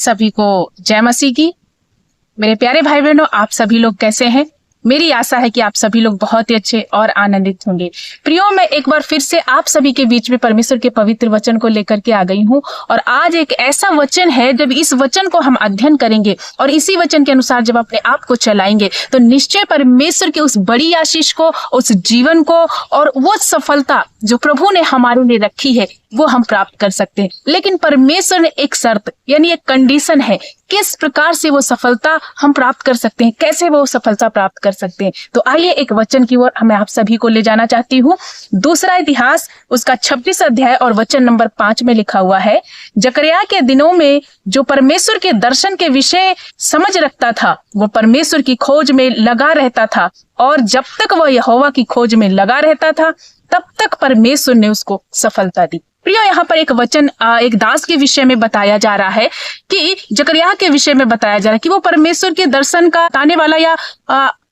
सभी को जय मसीह की। मेरे प्यारे भाई बहनों, आप सभी लोग कैसे हैं? मेरी आशा है कि आप सभी लोग बहुत ही अच्छे और आनंदित होंगे। प्रियो, मैं एक बार फिर से आप सभी के बीच में परमेश्वर के पवित्र वचन को लेकर के आ गई हूँ। और आज एक ऐसा वचन है, जब इस वचन को हम अध्ययन करेंगे और इसी वचन के अनुसार जब अपने आप को चलाएंगे तो निश्चय परमेश्वर की उस बड़ी आशीष को, उस जीवन को और वो सफलता जो प्रभु ने हमारे लिए रखी है वो हम प्राप्त कर सकते हैं। लेकिन परमेश्वर ने एक शर्त यानी एक कंडीशन है, किस प्रकार से वो सफलता हम प्राप्त कर सकते हैं, कैसे वो सफलता प्राप्त कर सकते हैं। तो आइए एक वचन की ओर मैं आप सभी को ले जाना चाहती हूँ। दूसरा इतिहास उसका 26 अध्याय और वचन नंबर 5 में लिखा हुआ है, जकरिया के दिनों में जो परमेश्वर के दर्शन के विषय समझ रखता था वो परमेश्वर की खोज में लगा रहता था, और जब तक वह यहोवा की खोज में लगा रहता था तब तक परमेश्वर ने उसको सफलता दी। प्रियो, यहाँ पर एक वचन एक दास के विषय में बताया जा रहा है कि जकरिया के विषय में बताया जा रहा है कि वो परमेश्वर के दर्शन का आने वाला या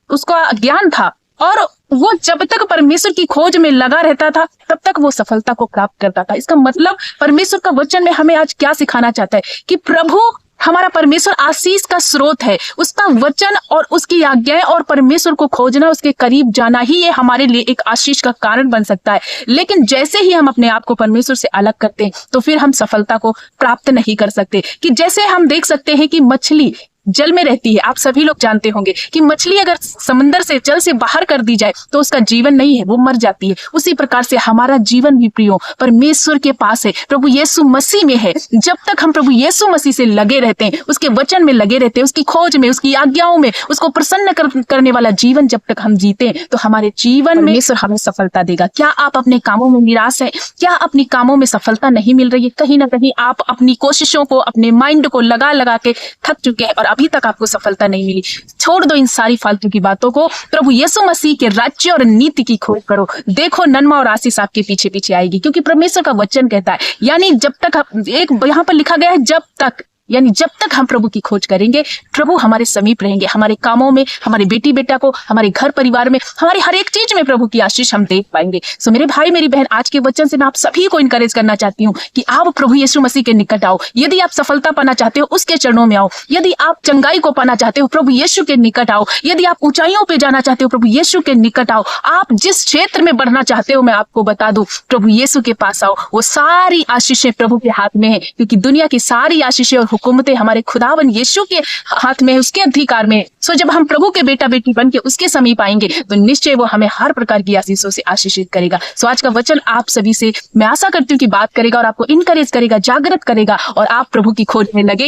उसका ज्ञान था, और वो जब तक परमेश्वर की खोज में लगा रहता था तब तक वो सफलता को प्राप्त करता था। इसका मतलब परमेश्वर का वचन में हमें आज क्या सिखाना चाहता है कि प्रभु हमारा परमेश्वर आशीष का स्रोत है। उसका वचन और उसकी आज्ञाएं और परमेश्वर को खोजना, उसके करीब जाना ही ये हमारे लिए एक आशीष का कारण बन सकता है। लेकिन जैसे ही हम अपने आप को परमेश्वर से अलग करते हैं तो फिर हम सफलता को प्राप्त नहीं कर सकते। कि जैसे हम देख सकते हैं कि मछली जल में रहती है। आप सभी लोग जानते होंगे कि मछली अगर समंदर से, जल से बाहर कर दी जाए तो उसका जीवन नहीं है, वो मर जाती है। उसी प्रकार से हमारा जीवन भी प्रियो परमेश्वर के पास है, प्रभु यीशु मसीह में है। जब तक हम प्रभु यीशु मसीह से लगे रहते हैं, उसके वचन में लगे रहते हैं, उसकी खोज में, उसकी आज्ञाओं में, उसको प्रसन्न करने वाला जीवन जब तक हम जीते हैं तो हमारे जीवन में परमेश्वर हमें सफलता देगा। क्या आप अपने कामों में निराश है? क्या अपनी कामों में सफलता नहीं मिल रही है? कहीं ना कहीं आप अपनी कोशिशों को, अपने माइंड को लगा लगा के थक चुके हैं और अभी तक आपको सफलता नहीं मिली। छोड़ दो इन सारी फालतू की बातों को, प्रभु यीशु मसीह के राज्य और नीति की खोज करो। देखो नन्मा और आशीष आपके पीछे पीछे आएगी, क्योंकि परमेश्वर का वचन कहता है, यानी जब तक एक यहाँ पर लिखा गया है जब तक, यानी जब तक हम प्रभु की खोज करेंगे प्रभु हमारे समीप रहेंगे। हमारे कामों में, हमारे बेटी बेटा को, हमारे घर परिवार में, हमारी हर एक चीज में प्रभु की आशीष हम देख पाएंगे। सो मेरे भाई मेरी बहन, आज के वचन से मैं आप सभी को इनकरेज करना चाहती हूँ कि आप प्रभु यीशु मसीह के निकट आओ। यदि आप सफलता पाना चाहते हो उसके चरणों में आओ। यदि आप चंगाई को पाना चाहते हो प्रभु यीशु के निकट आओ। यदि आप ऊंचाइयों पे जाना चाहते हो प्रभु यीशु के निकट आओ। आप जिस क्षेत्र में बढ़ना चाहते हो मैं आपको बता दूं, प्रभु यीशु के पास आओ। वो सारी आशीषें प्रभु के हाथ में है, क्योंकि दुनिया की सारी आशीषें और हुकूमतें हमारे खुदावन यीशु के हाथ में, उसके अधिकार में। सो जब हम प्रभु के बेटा बेटी बन के उसके समीप आएंगे तो निश्चय वो हमें हर प्रकार की आशीषों से आशीषित करेगा। सो आज का वचन आप सभी से मैं आशा करती हूँ कि बात करेगा और आपको इनकरेज करेगा, जागृत करेगा और आप प्रभु की खोज में लगे।